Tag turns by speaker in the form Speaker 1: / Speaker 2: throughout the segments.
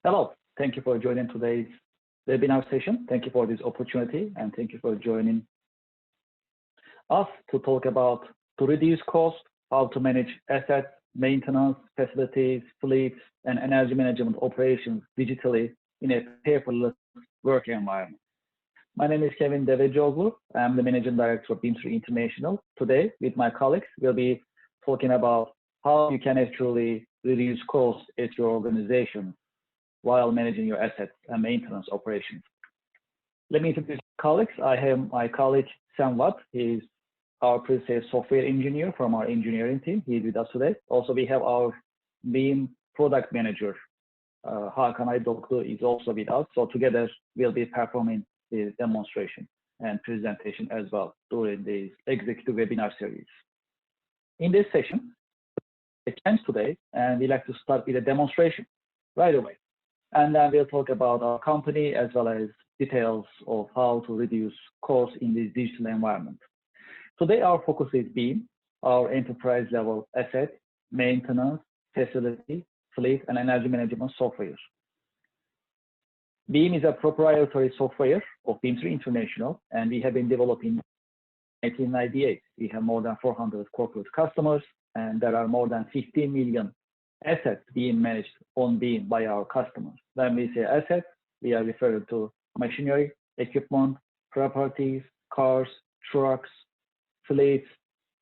Speaker 1: Hello, thank you for joining today's webinar session. Thank you for this opportunity and thank you for joining us to talk about to reduce cost, how to manage assets, maintenance, facilities, fleets, and energy management operations digitally in a paperless work environment. My name is Kevin Devecioglu. I'm the Managing Director of Bimser International. Today, with my colleagues, we'll be talking about how you can actually reduce costs at your organization while managing your assets and maintenance operations. Let me introduce colleagues. I have my colleague, Sam Watt. He's our pre-sales software engineer from our engineering team. He's with us today. Also, we have our BIM product manager, Hakan Aydoklu, is also with us. So together, we'll be performing the demonstration and presentation as well during this executive webinar series. In this session, it ends today, and we'd like to start with a demonstration right away. And then we'll talk about our company as well as details of how to reduce costs in this digital environment. Today, our focus is BIM, our enterprise level asset, maintenance, facility, fleet, and energy management software. BIM is a proprietary software of Bimser International, and we have been developing 1998. We have more than 400 corporate customers, and there are more than 15 million assets being managed on BIM by our customers. When we say assets, we are referring to machinery, equipment, properties, cars, trucks, fleets,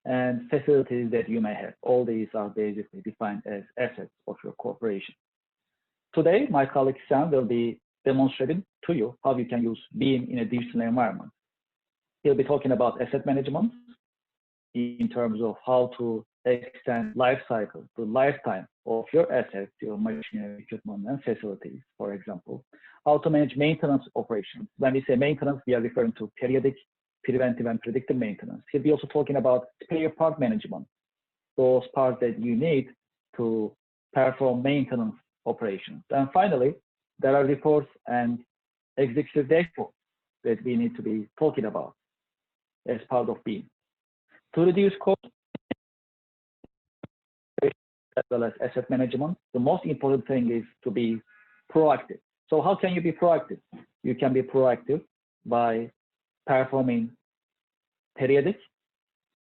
Speaker 1: and facilities that you may have. All these are basically defined as assets of your corporation. Today, my colleague Sam will be demonstrating to you how you can use BIM in a digital environment. He'll be talking about asset management in terms of how to extend life cycle, the lifetime of your assets, your machinery, equipment, and facilities, for example. How to manage maintenance operations. When we say maintenance, we are referring to periodic, preventive, and predictive maintenance. He'll be also talking about spare part management, those parts that you need to perform maintenance operations. And finally, there are reports and executive dashboards that we need to be talking about as part of BIM. To reduce costs, as well as asset management, the most important thing is to be proactive. So how can you be proactive? You can be proactive by performing periodic,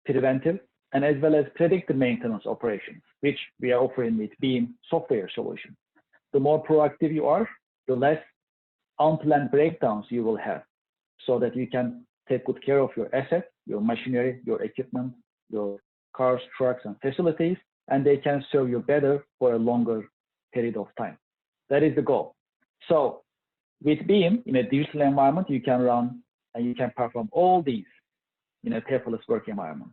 Speaker 1: preventive, and as well as predictive maintenance operations, which we are offering with BIM software solution. The more proactive you are, the less unplanned breakdowns you will have, so that you can take good care of your assets, your machinery, your equipment, your cars, trucks, and facilities, and they can serve you better for a longer period of time. That is the goal. So with BIM in a digital environment, you can run and you can perform all these in a paperless work environment.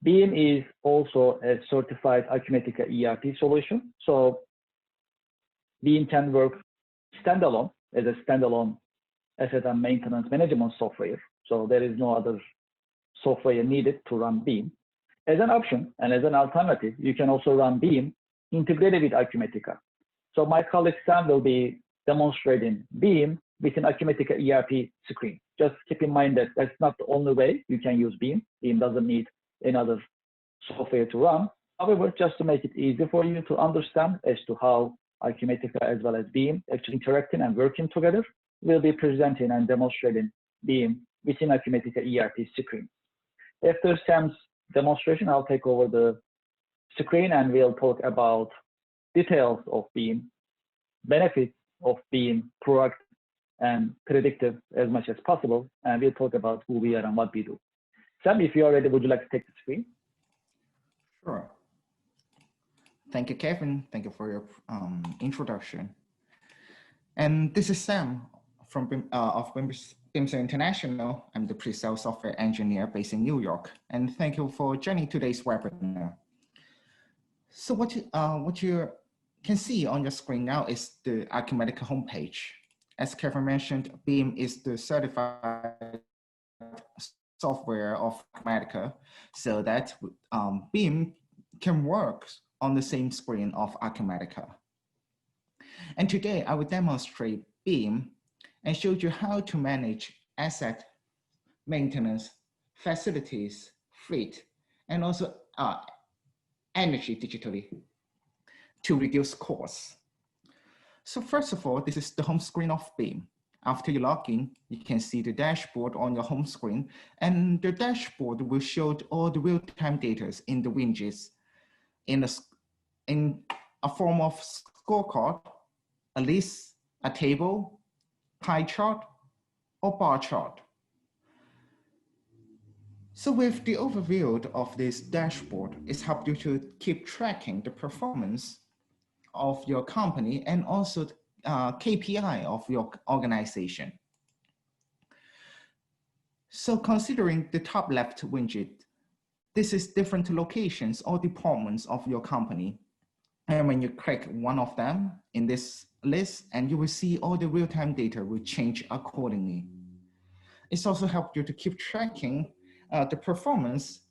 Speaker 1: BIM is also a certified Acumatica ERP solution. So BIM can work standalone as a standalone asset and maintenance management software. So there is no other software needed to run BIM. As an option and as an alternative, you can also run BIM integrated with Acumatica. So my colleague Sam will be demonstrating BIM with an Acumatica ERP screen. Just keep in mind that that's not the only way you can use BIM. BIM doesn't need another software to run. However, just to make it easy for you to understand as to how Acumatica as well as BIM actually interacting and working together, we'll be presenting and demonstrating BIM within Acumatica ERP screen. After Sam's demonstration, I'll take over the screen and we'll talk about details of BIM, benefits of being proactive and predictive as much as possible, and we'll talk about who we are and what we do. Sam, if you are ready, would you like to take the screen?
Speaker 2: Sure. Thank you, Kevin. Thank you for your introduction. And this is Sam from Bimser International. I'm the pre-sales software engineer based in New York. And thank you for joining today's webinar. So what you can see on your screen now is the Acumatica homepage. As Kevin mentioned, BIM is the certified software of Acumatica, so that BIM can work on the same screen of Acumatica. And today I will demonstrate BIM and show you how to manage asset, maintenance, facilities, fleet, and also energy digitally to reduce costs. So first of all, this is the home screen of BIM. After you log in, you can see the dashboard on your home screen, and the dashboard will show all the real-time data in the widgets in a form of scorecard, a list, a table, pie chart, or bar chart. So with the overview of this dashboard, it's helped you to keep tracking the performance of your company and also KPI of your organization. So considering the top left widget, this is different locations or departments of your company. And when you click one of them in this list, and you will see all the real-time data will change accordingly. It's also helped you to keep tracking the performance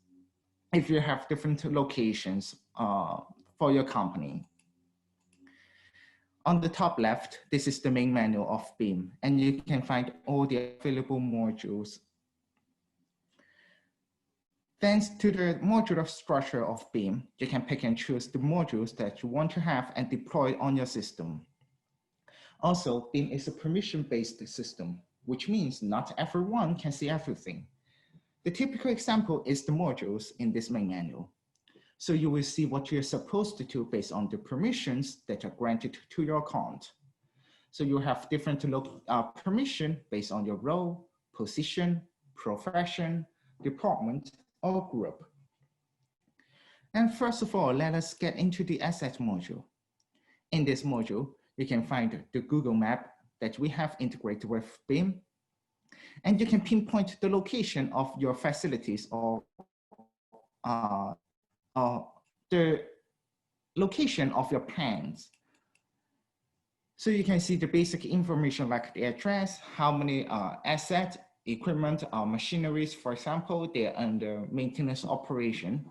Speaker 2: if you have different locations for your company. On the top left, this is the main menu of BIM, and you can find all the available modules. Thanks to the modular structure of BIM, you can pick and choose the modules that you want to have and deploy on your system. Also, BIM is a permission-based system, which means not everyone can see everything. The typical example is the modules in this main menu. So you will see what you're supposed to do based on the permissions that are granted to your account. So you have different permission based on your role, position, profession, department, or group. And first of all, let us get into the asset module. In this module, you can find the Google map that we have integrated with BIM, and you can pinpoint the location of your facilities or the location of your plants. So you can see the basic information like the address, how many assets, equipment, machineries, for example, they're under maintenance operation.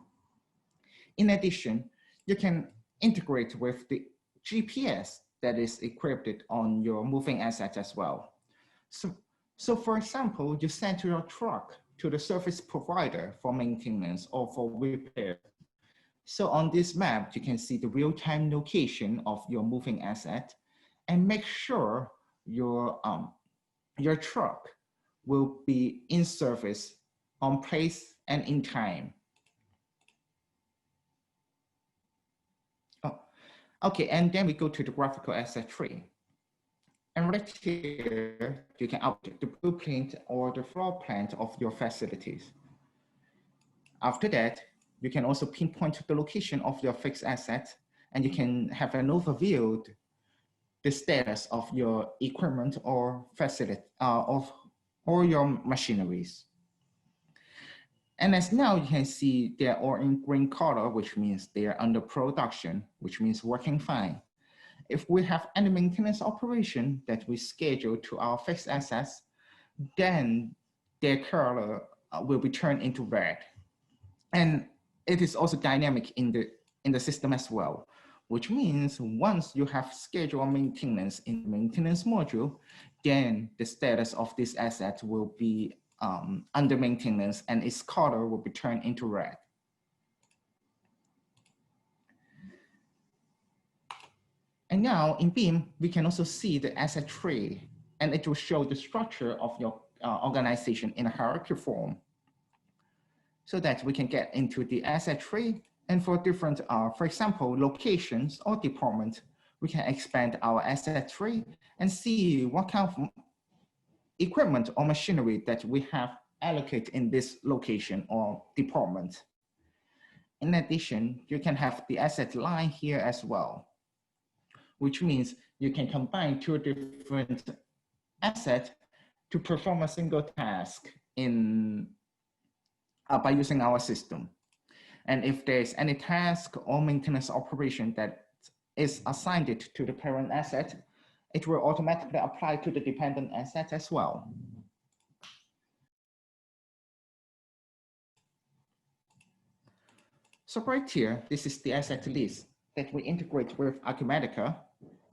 Speaker 2: In addition, you can integrate with the GPS that is equipped on your moving asset as well. So for example, you send your truck to the service provider for maintenance or for repair. So on this map, you can see the real-time location of your moving asset and make sure your truck will be in service on place and in time. Oh, okay, and then we go to the graphical asset tree. And right here, you can update the blueprint or the floor plan of your facilities. After that, you can also pinpoint the location of your fixed asset, and you can have an overview of the status of your equipment or facility or your machineries. And as now you can see they're all in green color, which means they are under production, which means working fine. If we have any maintenance operation that we schedule to our fixed assets, then their color will be turned into red. And it is also dynamic in the system as well, which means once you have scheduled maintenance in the maintenance module, then the status of this asset will be under maintenance and its color will be turned into red. And now in BIM, we can also see the asset tree, and it will show the structure of your organization in a hierarchy form, so that we can get into the asset tree. And for different, for example, locations or department, we can expand our asset tree and see what kind of equipment or machinery that we have allocated in this location or department. In addition, you can have the asset line here as well, which means you can combine two different assets to perform a single task by using our system. And if there's any task or maintenance operation that is assigned to the parent asset, it will automatically apply to the dependent asset as well. So right here, this is the asset list that we integrate with Acumatica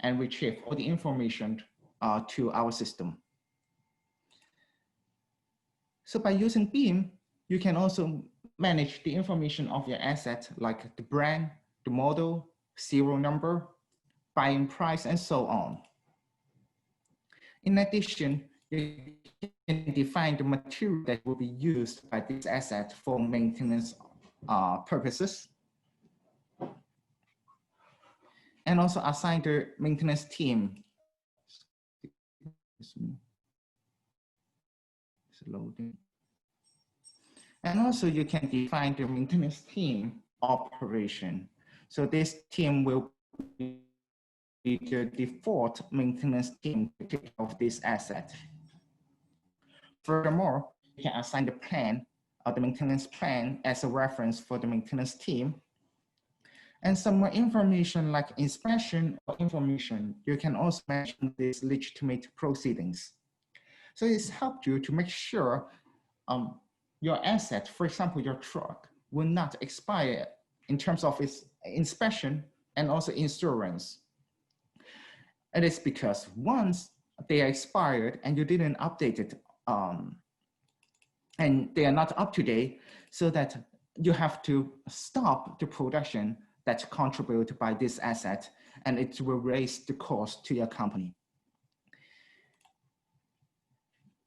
Speaker 2: and retrieve all the information to our system. So by using BIM, you can also manage the information of your asset, like the brand, the model, serial number, buying price, and so on. In addition, you can define the material that will be used by this asset for maintenance purposes, and also assign the maintenance team. It's loading. And also you can define the maintenance team operation. So this team will be the default maintenance team to take care of this asset. Furthermore, you can assign the plan or the maintenance plan as a reference for the maintenance team. And some more information like inspection or information, you can also mention these legitimate proceedings. So it's helped you to make sure your asset, for example, your truck, will not expire in terms of its inspection and also insurance. It is because once they are expired and you didn't update it, and they are not up to date, so that you have to stop the production that's contributed by this asset, and it will raise the cost to your company.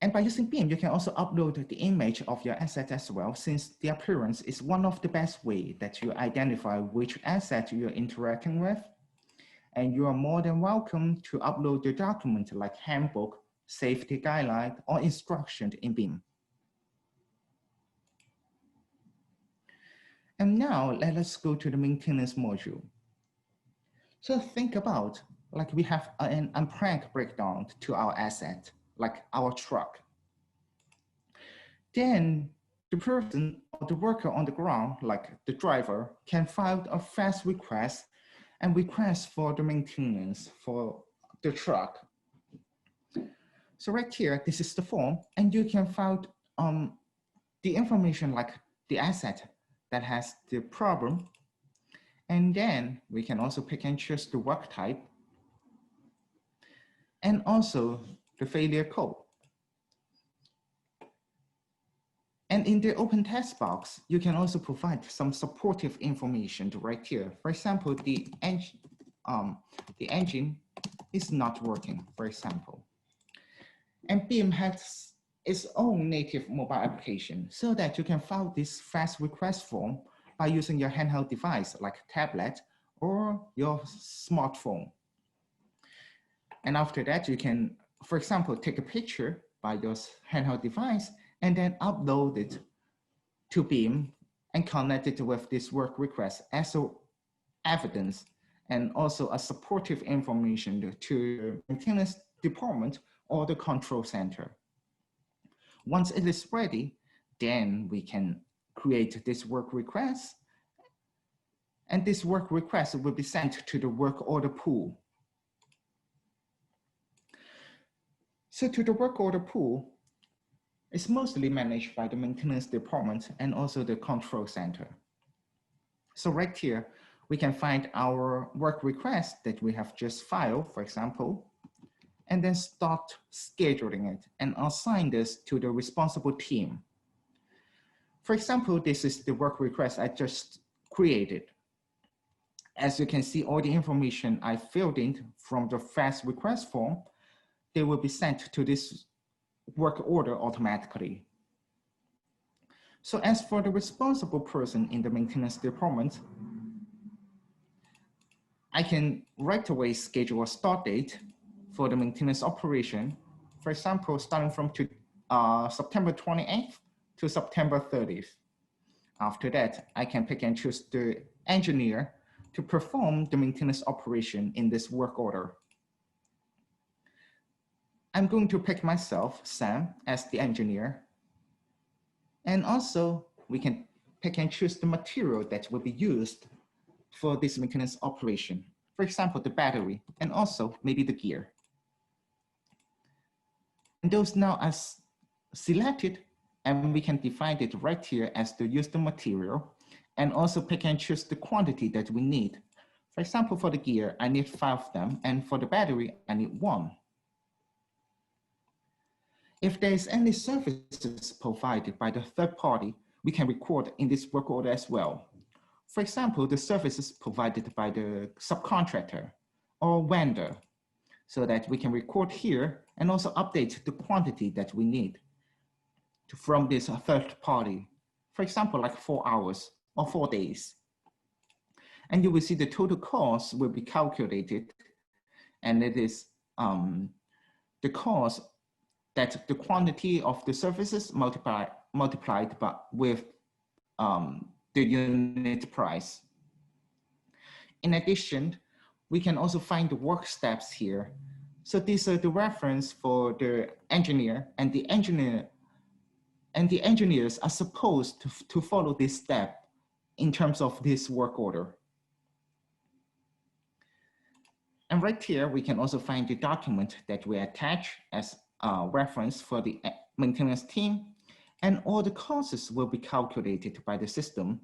Speaker 2: And by using BIM, you can also upload the image of your asset as well, since the appearance is one of the best ways that you identify which asset you're interacting with. And you are more than welcome to upload the document like handbook, safety guideline, or instruction in BIM. And now let us go to the maintenance module. So think about, like we have an unprank breakdown to our asset, like our truck. Then the person or the worker on the ground, like the driver, can file a fast request and request for the maintenance for the truck. So right here, this is the form, and you can file the information like the asset that has the problem. And then we can also pick and choose the work type and also the failure code. And in the open text box, you can also provide some supportive information right here. For example, the engine is not working, for example. And BIM has its own native mobile application so that you can file this fast request form by using your handheld device like tablet or your smartphone. And after that, you can, for example, take a picture by your handheld device and then upload it to BIM and connect it with this work request as evidence and also a supportive information to the maintenance department or the control center. Once it is ready, then we can create this work request, and this work request will be sent to the work order pool. So to the work order pool, it's mostly managed by the maintenance department and also the control center. So right here, we can find our work request that we have just filed, for example, and then start scheduling it and assign this to the responsible team. For example, this is the work request I just created. As you can see, all the information I filled in from the fast request form, they will be sent to this work order automatically. So as for the responsible person in the maintenance department, I can right away schedule a start date for the maintenance operation. For example, starting from September 28th to September 30th. After that, I can pick and choose the engineer to perform the maintenance operation in this work order. I'm going to pick myself, Sam, as the engineer. And also, we can pick and choose the material that will be used for this maintenance operation. For example, the battery, and also maybe the gear. And those now are selected, and we can define it right here as to use the material, and also pick and choose the quantity that we need. For example, for the gear, I need 5 of them, and for the battery, I need 1. If there is any services provided by the third party, we can record in this work order as well. For example, the services provided by the subcontractor, or vendor, so that we can record here and also update the quantity that we need from this third party. For example, like 4 hours or 4 days. And you will see the total cost will be calculated, and it is the cost that the quantity of the services multiplied with the unit price. In addition, we can also find the work steps here. So these are the reference for the engineer, and the engineers are supposed to follow this step in terms of this work order. And right here, we can also find the document that we attach as a reference for the maintenance team, and all the costs will be calculated by the system.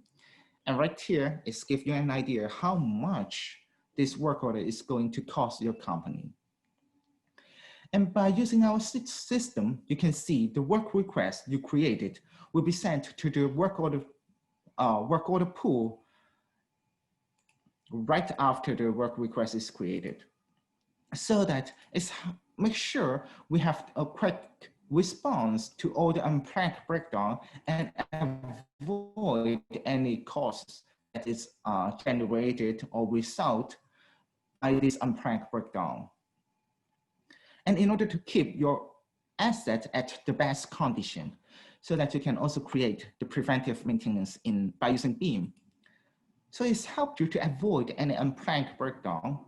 Speaker 2: And right here, it gives you an idea how much this work order is going to cost your company. And by using our system, you can see the work request you created will be sent to the work order pool right after the work request is created, so that it's make sure we have a quick response to all the unplanned breakdown and avoid any costs that is generated or result by this unplanned breakdown. And in order to keep your asset at the best condition, so that you can also create the preventive maintenance by using BIM. So it's helped you to avoid any unplanned breakdown.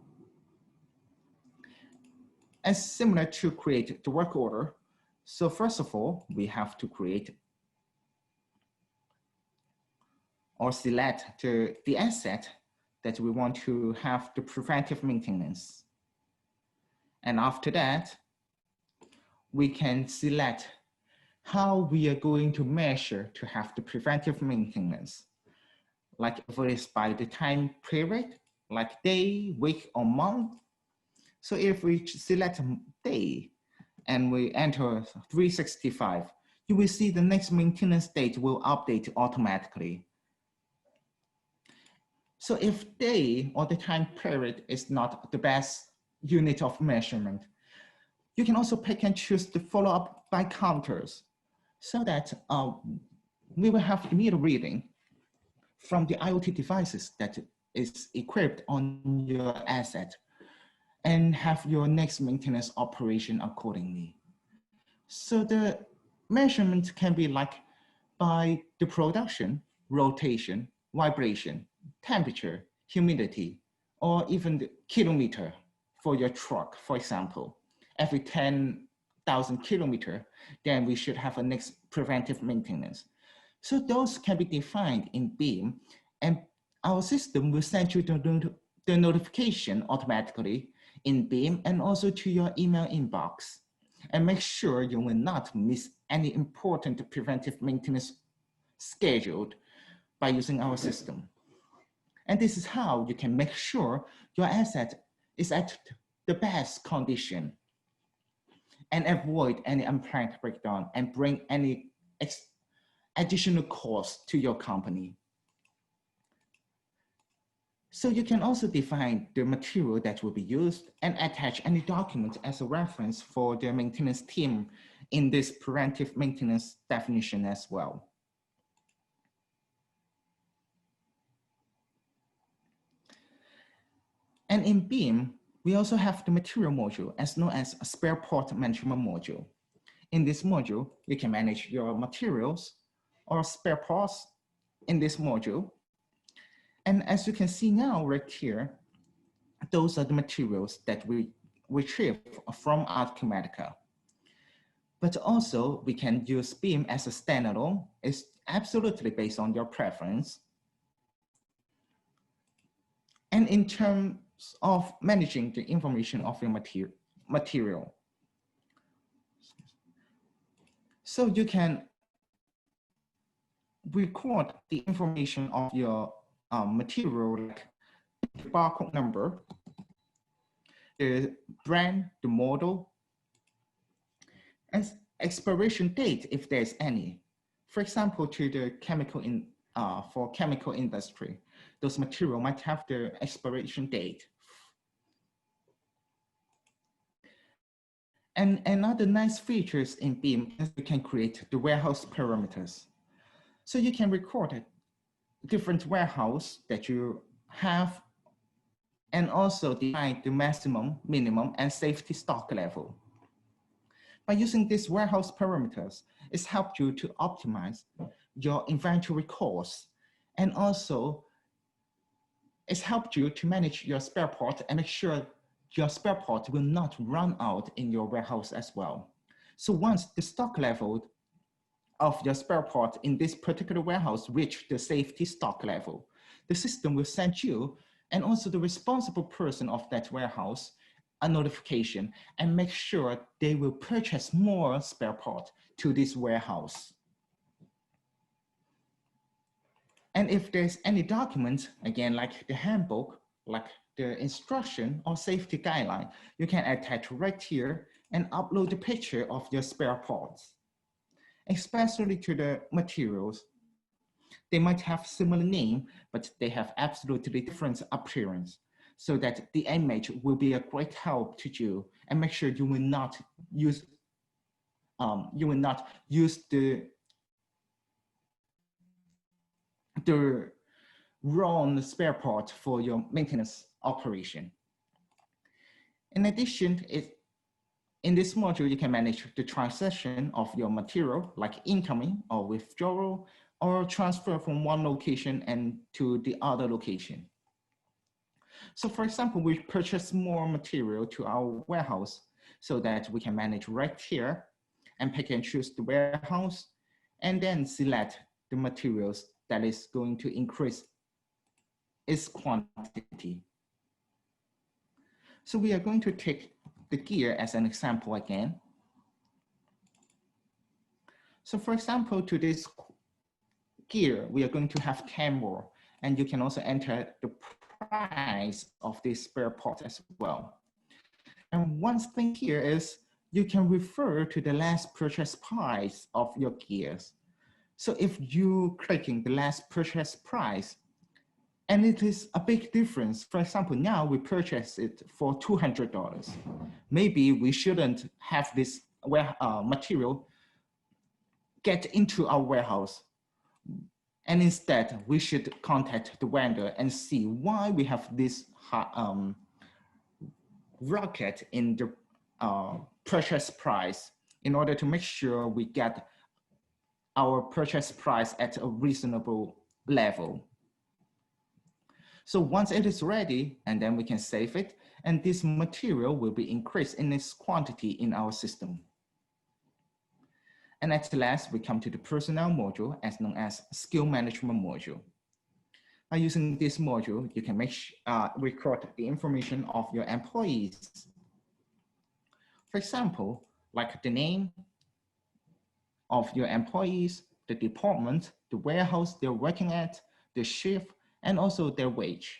Speaker 2: And similar to create the work order. So first of all, we have to create or select the asset that we want to have the preventive maintenance. And after that, we can select how we are going to measure to have the preventive maintenance. Like if it is by the time period, like day, week, or month. So if we select day and we enter 365, you will see the next maintenance date will update automatically. So if day or the time period is not the best unit of measurement, you can also pick and choose the follow-up by counters, so that we will have immediate reading from the IoT devices that is equipped on your asset, and have your next maintenance operation accordingly. So the measurement can be like by the production, rotation, vibration, temperature, humidity, or even the kilometer for your truck, for example. Every 10,000 kilometers, then we should have a next preventive maintenance. So those can be defined in BIM, and our system will send you the notification automatically in BIM and also to your email inbox, and make sure you will not miss any important preventive maintenance scheduled by using our system. And this is how you can make sure your asset is at the best condition and avoid any unplanned breakdown and bring any additional costs to your company. So you can also define the material that will be used and attach any document as a reference for the maintenance team in this preventive maintenance definition as well. And in BIM, we also have the material module, as known as a spare part management module. In this module, you can manage your materials or spare parts in this module. And as you can see now right here, those are the materials that we retrieve from Acumatica. But also we can use BIM as a standalone. It's absolutely based on your preference. And in terms of managing the information of your material. So you can record the information of your material, like the barcode number, the brand, the model, and expiration date if there's any. For example, to the for chemical industry, those material might have the expiration date. And another nice features in BIM is you can create the warehouse parameters. So you can record different warehouse that you have and also define the maximum, minimum, and safety stock level. By using these warehouse parameters, it's helped you to optimize your inventory costs, and also it's helped you to manage your spare part and make sure your spare part will not run out in your warehouse as well. So once the stock level of your spare part in this particular warehouse reach the safety stock level, the system will send you and also the responsible person of that warehouse a notification and make sure they will purchase more spare part to this warehouse. And if there's any document, again, like the handbook, like the instruction or safety guideline, you can attach right here and upload the picture of your spare parts. Especially to the materials, they might have similar name, but they have absolutely different appearance, so that the image will be a great help to you and make sure you will not use the wrong spare part for your maintenance operation. In addition, in this module, you can manage the transaction of your material, like incoming or withdrawal, or transfer from one location and to the other location. So for example, we purchase more material to our warehouse so that we can manage right here and pick and choose the warehouse and then select the materials that is going to increase its quantity. So we are going to take the gear as an example again. So for example, to this gear, we are going to have 10 more, and you can also enter the price of this spare part as well. And one thing here is you can refer to the last purchase price of your gears. So if you clicking the last purchase price, and it is a big difference. For example, now we purchase it for $200. Maybe we shouldn't have this material get into our warehouse. And instead, we should contact the vendor and see why we have this rocket in the purchase price in order to make sure we get our purchase price at a reasonable level. So once it is ready, and then we can save it, and this material will be increased in its quantity in our system. And at last, we come to the personnel module, as known as skill management module. By using this module, you can record the information of your employees. For example, like the name of your employees, the department, the warehouse they're working at, the shift, and also their wage.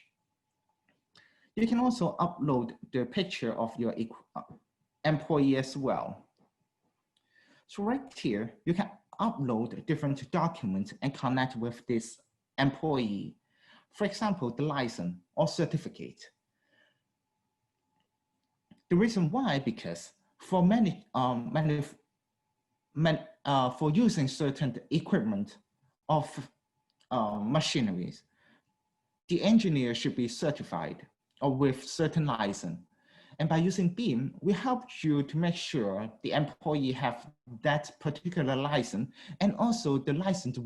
Speaker 2: You can also upload the picture of your employee as well. So right here, you can upload different documents and connect with this employee. For example, the license or certificate. The reason why, because for for using certain equipment of machineries, the engineer should be certified or with certain license. And by using BIM, we help you to make sure the employee have that particular license, and also the license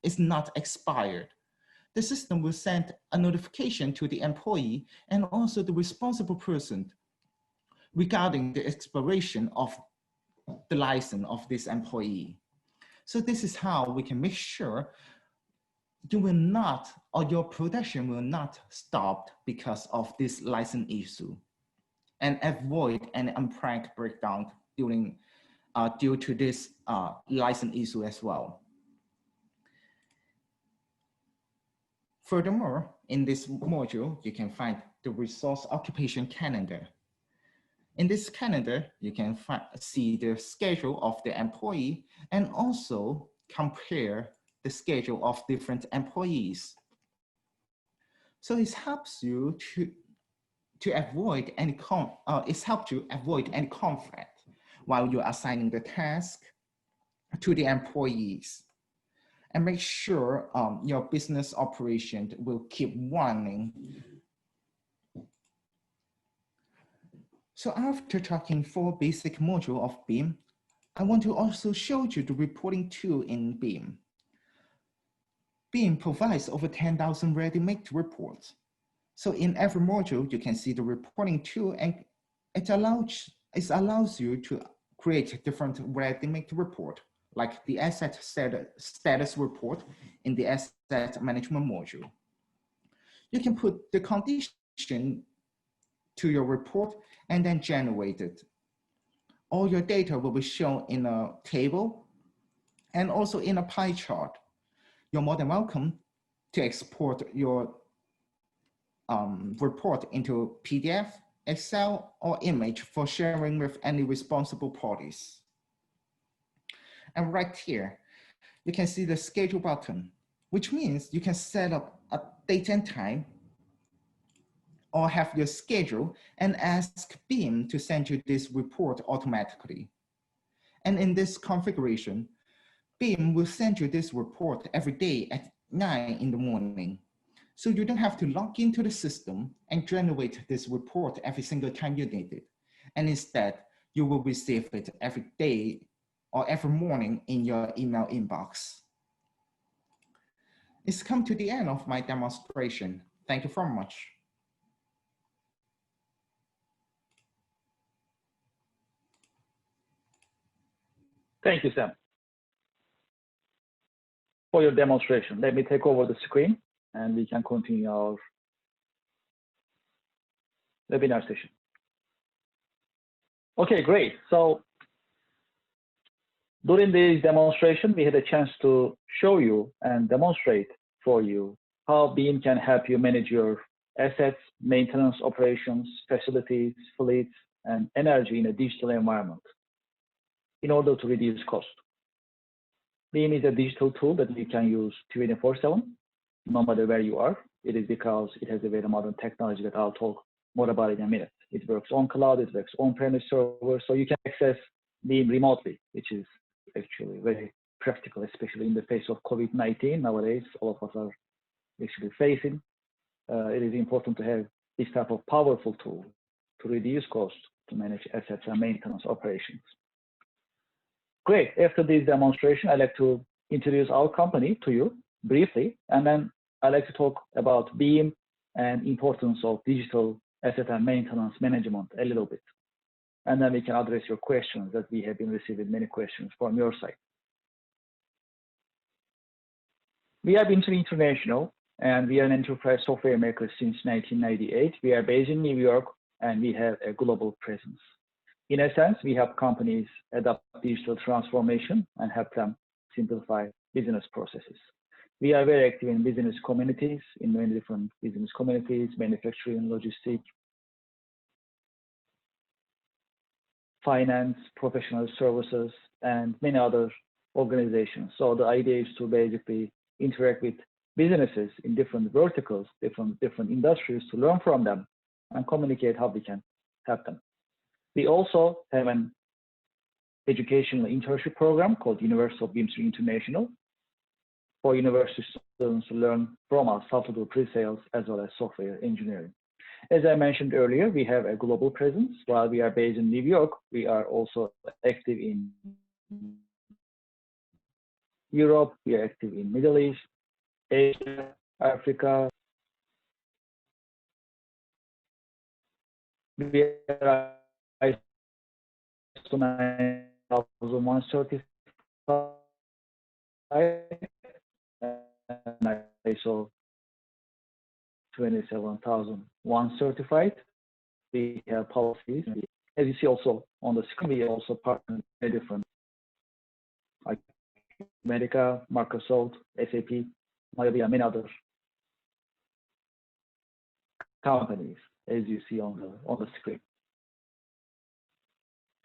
Speaker 2: is not expired. The system will send a notification to the employee and also the responsible person regarding the expiration of the license of this employee. So this is how we can make sure you will not, or your production will not stop because of this license issue, and avoid an unplanned breakdown due to this license issue as well. Furthermore, in this module, you can find the resource occupation calendar. In this calendar, you can see the schedule of the employee and also compare the schedule of different employees. So it helps you to avoid any conflict while you're assigning the task to the employees. And make sure your business operation will keep running. So after talking 4 basic modules of BIM, I want to also show you the reporting tool in BIM. BIM provides over 10,000 ready-made reports. So in every module, you can see the reporting tool, and it allows you to create different ready-made report, like the asset status report in the asset management module. You can put the condition to your report and then generate it. All your data will be shown in a table and also in a pie chart. You're more than welcome to export your report into PDF, Excel, or image for sharing with any responsible parties. And right here, you can see the schedule button, which means you can set up a date and time or have your schedule and ask BIM to send you this report automatically. And in this configuration, BIM will send you this report every day at 9 in the morning. So you don't have to log into the system and generate this report every single time you need it. And instead, you will receive it every day or every morning in your email inbox. It's come to the end of my demonstration. Thank you very much.
Speaker 1: Thank you, Sam, for your demonstration. Let me take over the screen and we can continue our webinar session. Okay, great. So during this demonstration, we had a chance to show you and demonstrate for you how BIM can help you manage your assets, maintenance operations, facilities, fleets, and energy in a digital environment in order to reduce cost. BIM is a digital tool that you can use 24/7, no matter where you are. It is because it has a very modern technology that I'll talk more about in a minute. It works on cloud, it works on-premise server, so you can access BIM remotely, which is actually very practical, especially in the face of COVID-19 nowadays. All of us are actually facing. It is important to have this type of powerful tool to reduce cost, to manage assets and maintenance operations. Great. After this demonstration, I'd like to introduce our company to you briefly, and then I'd like to talk about BIM and importance of digital asset and maintenance management a little bit. And then we can address your questions, that we have been receiving many questions from your side. We are Bimser International, and we are an enterprise software maker since 1998. We are based in New York, and we have a global presence. In a sense, we help companies adopt digital transformation and help them simplify business processes. We are very active in business communities, in many different business communities, manufacturing, logistics, finance, professional services, and many other organizations. So the idea is to basically interact with businesses in different verticals, different industries, to learn from them and communicate how we can help them. We also have an educational internship program called University of Bimser International for university students to learn from us how to do pre-sales as well as software engineering. As I mentioned earlier, we have a global presence. While we are based in New York, we are also active in Europe, we are active in Middle East, Asia, Africa. We are ISO 9001 certified and ISO 27001 certified. We have policies. As you see also on the screen, we also partner with different, like Acumatica, Microsoft, SAP, MYOB, and many other companies, as you see on the screen.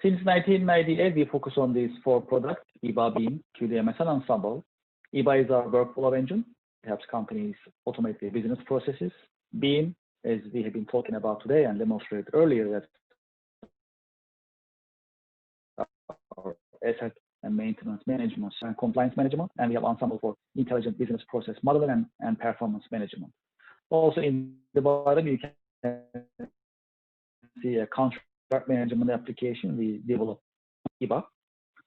Speaker 1: Since 1998, we focus on these 4 products: EBA, BIM, QDMS, and Ensemble. EBA is our workflow engine. It helps companies automate their business processes. BIM, as we have been talking about today and demonstrated earlier, that asset and maintenance management and compliance management, and we have Ensemble for intelligent business process modeling and performance management. Also in the bottom, you can see a contract management application. We developed EBA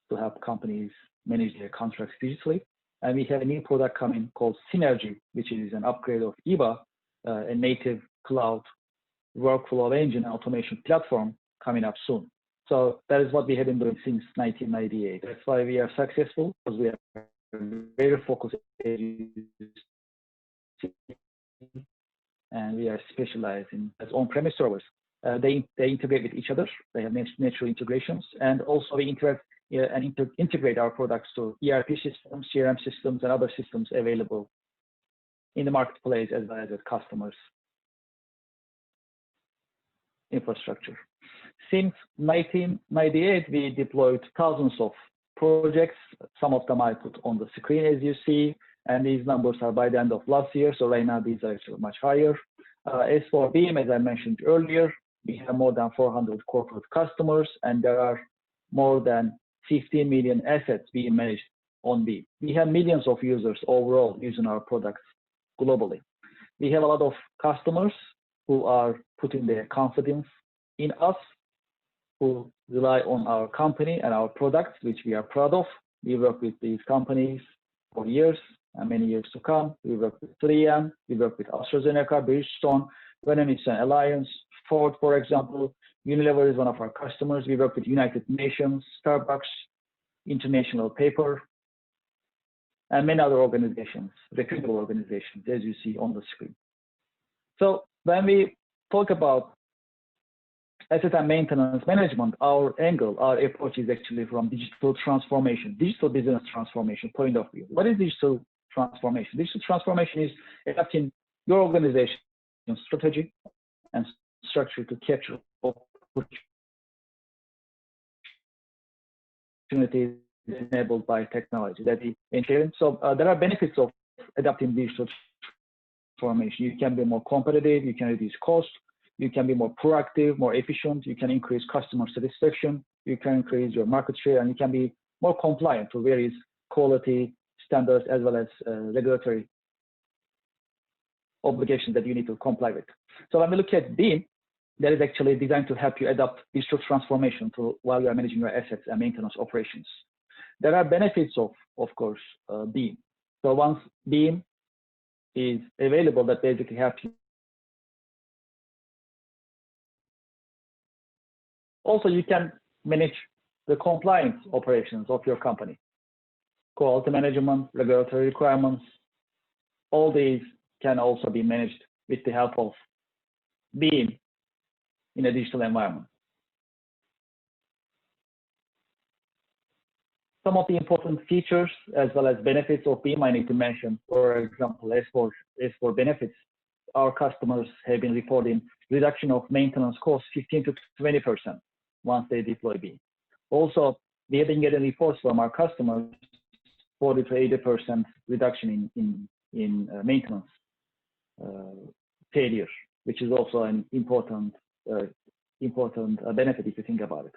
Speaker 1: to help companies manage their contracts digitally. And we have a new product coming called Synergy, which is an upgrade of EBA, a native cloud workflow engine automation platform coming up soon. So that is what we have been doing since 1998. That's why we are successful, because we are very focused and we are specialized in as on-premise servers. They integrate with each other. They have natural integrations, and also we integrate our products to ERP systems, CRM systems, and other systems available in the marketplace as well as with customers' infrastructure. Since 1998, we deployed thousands of projects. Some of them I put on the screen, as you see, and these numbers are by the end of last year. So right now, these are actually much higher. As for BIM, as I mentioned earlier, we have more than 400 corporate customers, and there are more than 15 million assets being managed on BIM. We have millions of users overall using our products globally. We have a lot of customers who are putting their confidence in us, who rely on our company and our products, which we are proud of. We work with these companies for years and many years to come. We work with 3M, we work with AstraZeneca, Bridgestone, Renaissance Alliance, Ford, for example. Unilever is one of our customers. We work with United Nations, Starbucks, International Paper, and many other organizations, reputable organizations, as you see on the screen. So when we talk about asset and maintenance management, our angle, our approach is actually from digital transformation, digital business transformation point of view. What is digital transformation? Digital transformation is adapting your organization strategy and structure to capture opportunities enabled by technology that is inherent. So there are benefits of adapting digital transformation. You can be more competitive, you can reduce costs, you can be more proactive, more efficient, you can increase customer satisfaction, you can increase your market share, and you can be more compliant to various quality standards as well as regulatory obligations that you need to comply with. So when we look at BIM, that is actually designed to help you adapt digital transformation to while you are managing your assets and maintenance operations. There are benefits of course, BIM. So once BIM is available, that basically helps you. Also, you can manage the compliance operations of your company, quality management, regulatory requirements. All these can also be managed with the help of BIM in a digital environment. Some of the important features as well as benefits of BIM I need to mention. For example, as for benefits, our customers have been reporting reduction of maintenance costs 15 to 20% once they deploy BIM. Also, we have been getting reports from our customers 40 to 80% reduction in maintenance failure, which is also an important benefit if you think about it.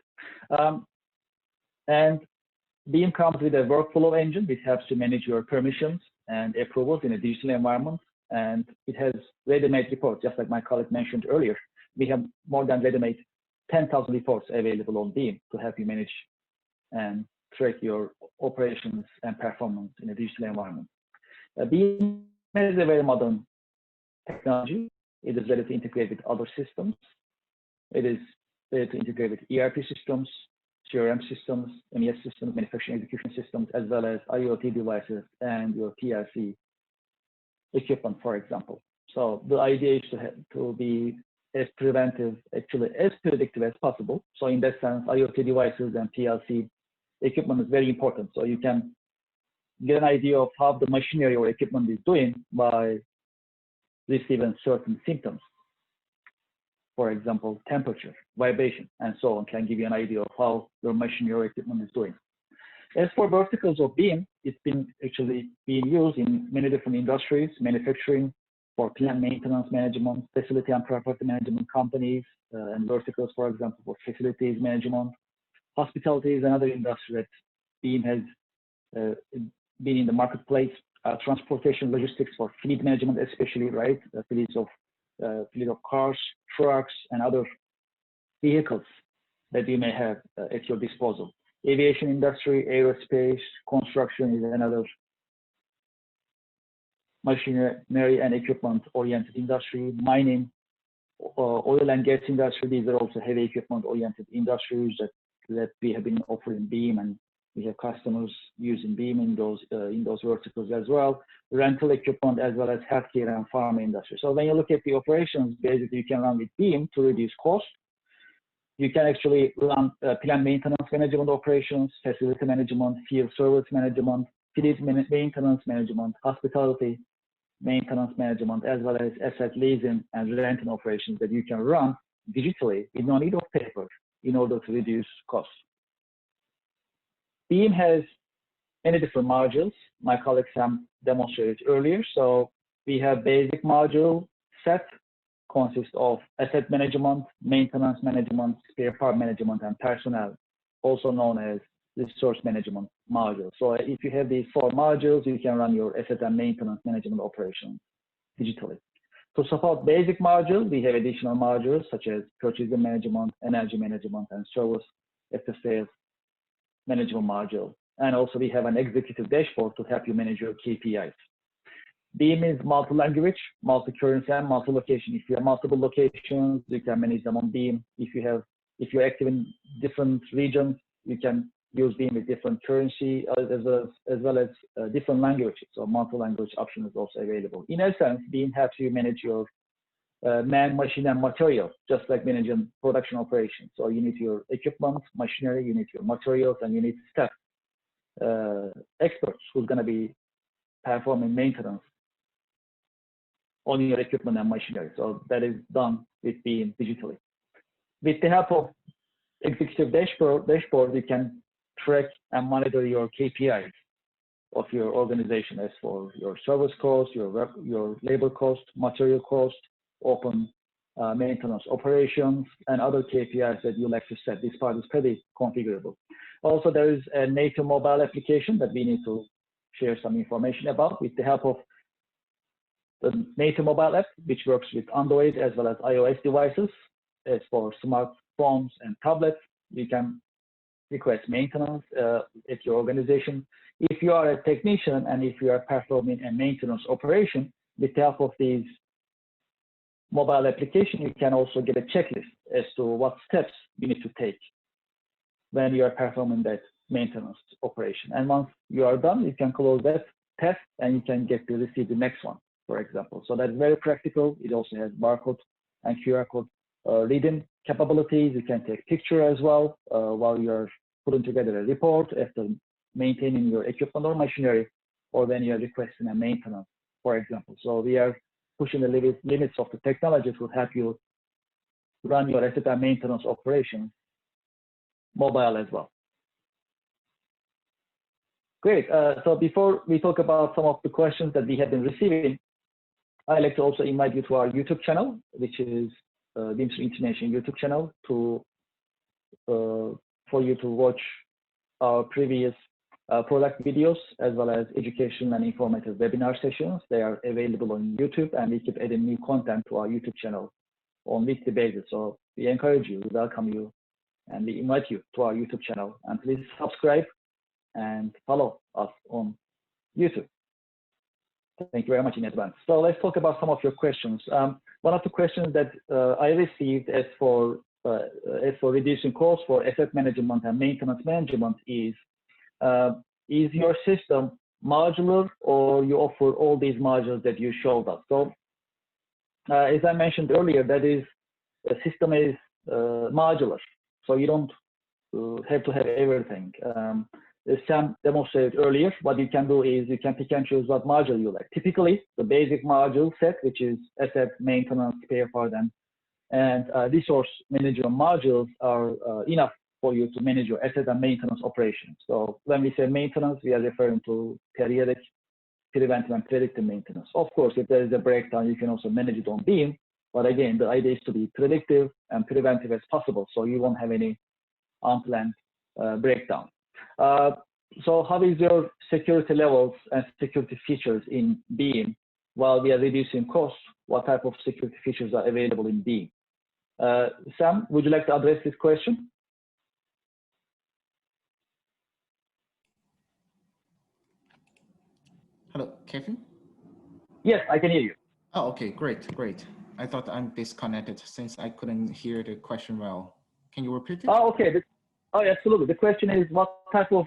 Speaker 1: And BIM comes with a workflow engine which helps to manage your permissions and approvals in a digital environment, and it has ready-made reports, just like my colleague mentioned earlier. We have more than ready-made 10,000 reports available on BIM to help you manage and track your operations and performance in a digital environment. BIM is a very modern technology. It is ready to integrate with other systems. It is ready to integrate with ERP systems, CRM systems, MES systems, manufacturing execution systems, as well as IoT devices and your PLC equipment, for example. So the idea is to be as preventive, actually as predictive as possible. So in that sense, IoT devices and PLC equipment is very important. So you can get an idea of how the machinery or equipment is doing by receiving certain symptoms. For example, temperature, vibration, and so on can give you an idea of how your machinery or equipment is doing. As for verticals of BIM, it's been actually being used in many different industries, manufacturing, for plant maintenance management, facility and property management companies, and verticals, for example, for facilities management. Hospitality is another industry that BIM has been in the marketplace, transportation logistics for fleet management, especially, right? Fleet of cars, trucks, and other vehicles that you may have at your disposal. Aviation industry, aerospace, construction is another machinery and equipment oriented industry. Mining, oil and gas industry, these are also heavy equipment oriented industries that we have been offering BIM, and we have customers using BIM in those verticals as well. Rental equipment, as well as healthcare and pharma industry. So when you look at the operations, basically you can run with BIM to reduce cost. You can actually run plan maintenance management operations, facility management, field service management, fleet maintenance management, hospitality maintenance management, as well as asset leasing and renting operations that you can run digitally with no need of paper in order to reduce costs. BIM has many different modules. My colleague Sam demonstrated earlier. So we have basic module set, consists of asset management, maintenance management, spare part management, and personnel, also known as resource management module. So if you have these 4 modules, you can run your asset and maintenance management operations digitally. To support basic module, we have additional modules such as purchasing management, energy management, and service after sales management module. And also we have an executive dashboard to help you manage your KPIs. BIM is multi-language, multi-currency, and multi-location. If you have multiple locations, you can manage them on BIM. If you're active in different regions, you can use BIM with different currency as well as different languages. So multi-language option is also available. In essence, BIM helps you manage your man, machine, and material, just like managing production operations. So you need your equipment, machinery, you need your materials, and you need staff, experts who's going to be performing maintenance on your equipment and machinery. So that is done with BIM digitally. With the help of executive dashboard, you can track and monitor your KPIs of your organization as for your service cost, your labor cost, material cost, open maintenance operations, and other KPIs that you like to set. This part is pretty configurable. Also, there is a native mobile application that we need to share some information about. With the help of the native mobile app, which works with Android as well as iOS devices, as for smartphones and tablets, you can request maintenance at your organization. If you are a technician and if you are performing a maintenance operation, with the help of these mobile application, you can also get a checklist as to what steps you need to take when you are performing that maintenance operation. And once you are done, you can close that test and you can get to receive the next one, for example. So that's very practical. It also has barcode and QR code reading capabilities. You can take picture as well while you're putting together a report after maintaining your equipment or machinery, or when you're requesting a maintenance, for example. So we are pushing the limits of the technology to help you run your asset and maintenance operations mobile as well. Great. So before we talk about some of the questions that we have been receiving, I'd like to also invite you to our YouTube channel, which is Bimser International YouTube channel, for you to watch our previous product videos as well as education and informative webinar sessions. They are available on YouTube, and we keep adding new content to our YouTube channel on weekly basis. So we encourage you, we welcome you, and we invite you to our YouTube channel. And please subscribe and follow us on YouTube. Thank you very much in advance. So let's talk about some of your questions. One of the questions that I received as for reducing costs for asset management and maintenance management is your system modular, or you offer all these modules that you showed us? So as I mentioned earlier, that is, the system is modular, so you don't have to have everything. As Sam demonstrated earlier, what you can do is you can pick and choose what module you like. Typically, the basic module set, which is asset, maintenance, spare part, and resource management modules, are enough for you to manage your asset and maintenance operations. So when we say maintenance, we are referring to periodic, preventive, and predictive maintenance. Of course, if there is a breakdown, you can also manage it on BIM. But again, the idea is to be predictive and preventive as possible, so you won't have any unplanned breakdown. So how is your security levels and security features in BIM while we are reducing costs? What type of security features are available in BIM? Sam, would you like to address this question?
Speaker 2: Hello, Kevin?
Speaker 1: Yes, I can hear you.
Speaker 2: Oh, okay, great. I thought I'm disconnected since I couldn't hear the question well. Can you repeat it?
Speaker 1: Oh, okay. Oh, absolutely. The question is, what type of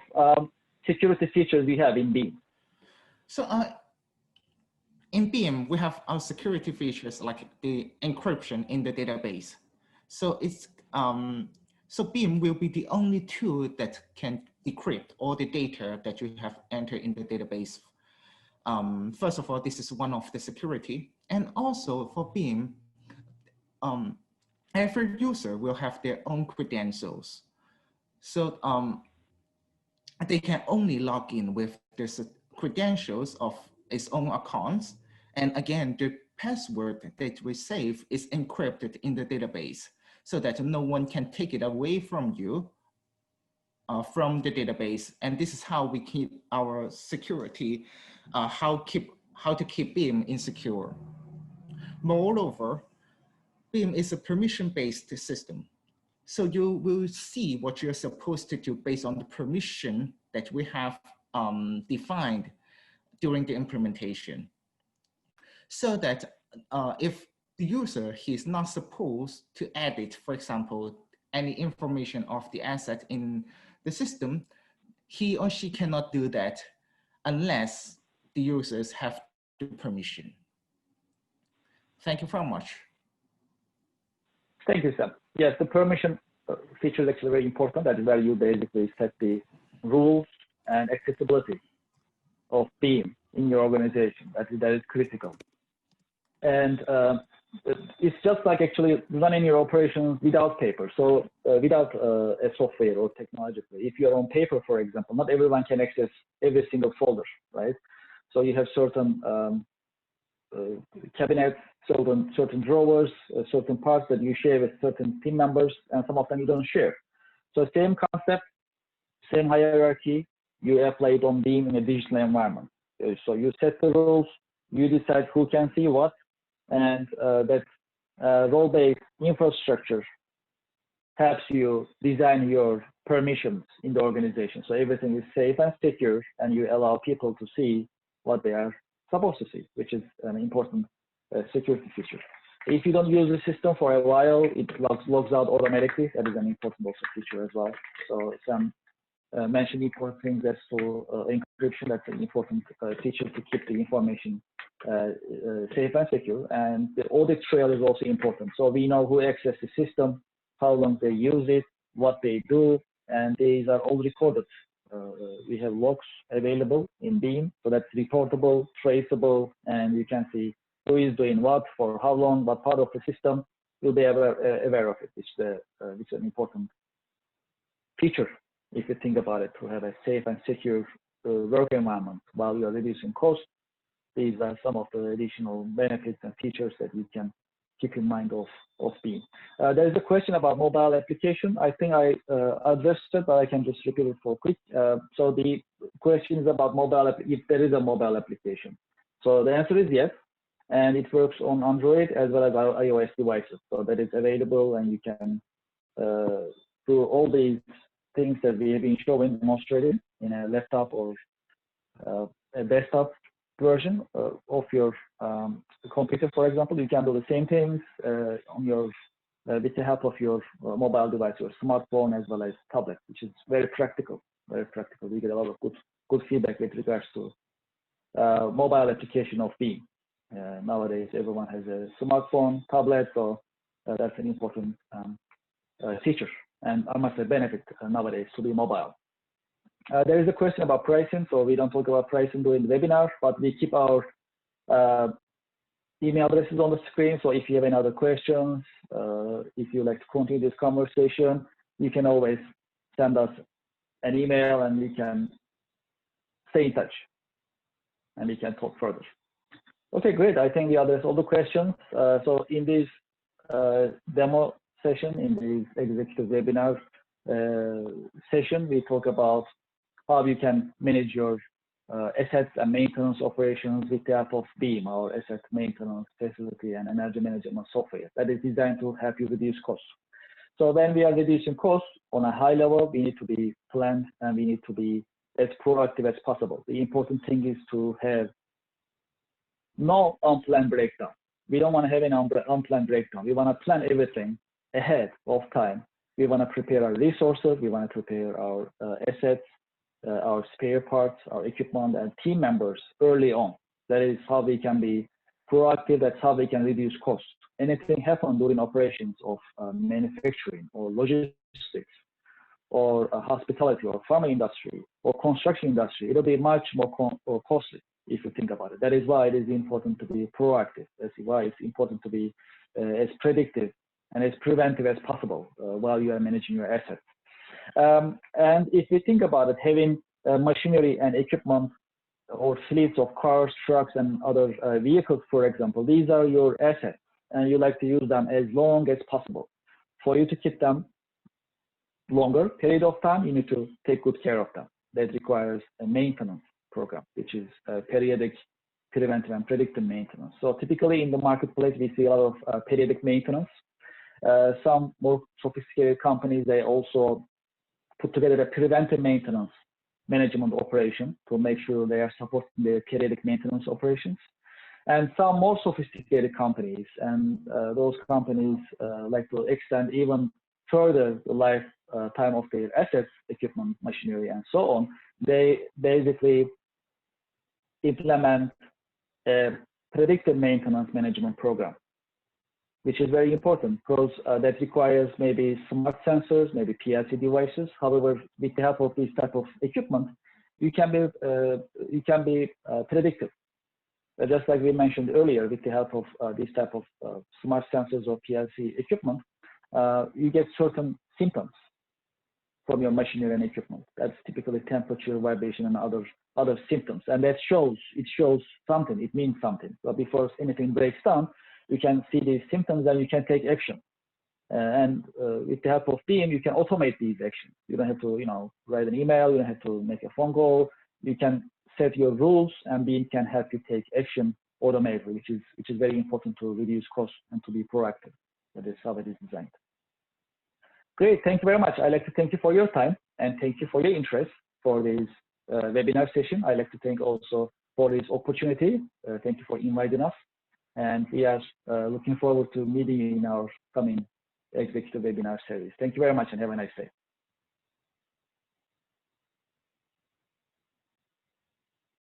Speaker 1: security features we have in BIM?
Speaker 2: So in BIM, we have our security features like the encryption in the database. So it's so BIM will be the only tool that can decrypt all the data that you have entered in the database. First of all, this is one of the security, and also for BIM, every user will have their own credentials. So they can only log in with the credentials of its own accounts. And again, the password that we save is encrypted in the database so that no one can take it away from you from the database. And this is how we keep our security, how to keep BIM insecure. Moreover, BIM is a permission-based system. So you will see what you're supposed to do based on the permission that we have defined during the implementation. So that if the user, he's not supposed to edit, for example, any information of the asset in the system, he or she cannot do that unless the users have the permission. Thank you very much.
Speaker 1: Thank you, Sam. Yes, the permission feature is actually very important. That is where you basically set the rules and accessibility of BIM in your organization. That is critical. And it's just like actually running your operations without paper. So without a software or technology. If you're on paper, for example, not everyone can access every single folder, right? So you have certain cabinets, certain drawers, certain parts that you share with certain team members, and some of them you don't share. So same concept, same hierarchy, you apply it on BIM in a digital environment. So you set the rules, you decide who can see what, and that role-based infrastructure helps you design your permissions in the organization. So everything is safe and secure, and you allow people to see what they are supposed to see, which is an important security feature. If you don't use the system for a while, it logs out automatically. That is an important also feature as well. So some mentioned important things as to encryption. That's an important feature to keep the information safe and secure. And the audit trail is also important. So we know who accessed the system, how long they use it, what they do, and these are all recorded. We have logs available in BIM, so that's reportable, traceable, and you can see who is doing what, for how long, what part of the system. You'll be aware of it. It's an important feature, if you think about it, to have a safe and secure work environment while you are reducing costs. These are some of the additional benefits and features that you can keep in mind of BIM. There is a question about mobile application. I think I addressed it, but I can just repeat it for quick. So the question is about if there is a mobile application. So the answer is yes, and it works on Android as well as iOS devices. So that is available, and you can do all these things that we have been showing, demonstrated in a laptop or a desktop version of your computer, for example. You can do the same things on your with the help of your mobile device, your smartphone, as well as tablet, which is very practical. Very practical. We get a lot of good feedback with regards to mobile application of BIM. Nowadays, everyone has a smartphone, tablet, so that's an important feature, and I must say benefit nowadays to be mobile. There is a question about pricing, so we don't talk about pricing during the webinar, but we keep our email addresses on the screen. So if you have any other questions, if you like to continue this conversation, you can always send us an email and we can stay in touch and we can talk further. Okay, great. I think we addressed all the questions. So in this demo session, in this executive webinar session, we talk about how you can manage your assets and maintenance operations with the help of BIM, or asset maintenance, facility, and energy management software that is designed to help you reduce costs. So when we are reducing costs on a high level, we need to be planned and we need to be as proactive as possible. The important thing is to have no unplanned breakdown. We don't want to have an unplanned breakdown. We want to plan everything ahead of time. We want to prepare our resources. We want to prepare our assets, our spare parts, our equipment, and team members early on. That is how we can be proactive. That's how we can reduce costs. Anything happen during operations of manufacturing or logistics or hospitality or pharma industry or construction industry, it'll be much more costly if you think about it. That is why it is important to be proactive. That's why it's important to be as predictive and as preventive as possible while you are managing your assets. And if you think about it, having machinery and equipment or fleets of cars, trucks, and other vehicles, for example, these are your assets, and you like to use them as long as possible. For you to keep them longer period of time, you need to take good care of them. That requires a maintenance program, which is periodic, preventive, and predictive maintenance. So typically in the marketplace, we see a lot of periodic maintenance. Some more sophisticated companies, they also put together a preventive maintenance management operation to make sure they are supporting their periodic maintenance operations. And some more sophisticated companies, and those companies like to extend even further the lifetime of their assets, equipment, machinery, and so on. They basically implement a predictive maintenance management program, which is very important because that requires maybe smart sensors, maybe PLC devices. However, with the help of this type of equipment, you can be predictive. Just like we mentioned earlier, with the help of this type of smart sensors or PLC equipment, you get certain symptoms from your machinery and equipment. That's typically temperature, vibration, and other symptoms. And it shows something, it means something. But before anything breaks down, you can see these symptoms and you can take action. And with the help of BIM, you can automate these actions. You don't have to, write an email. You don't have to make a phone call. You can set your rules, and BIM can help you take action automatically, which is very important to reduce costs and to be proactive. That is how it is designed. Great, thank you very much. I'd like to thank you for your time and thank you for your interest for this webinar session. I'd like to thank also for this opportunity. Thank you for inviting us. And we are looking forward to meeting you in our coming executive webinar series. Thank you very much and have a nice day.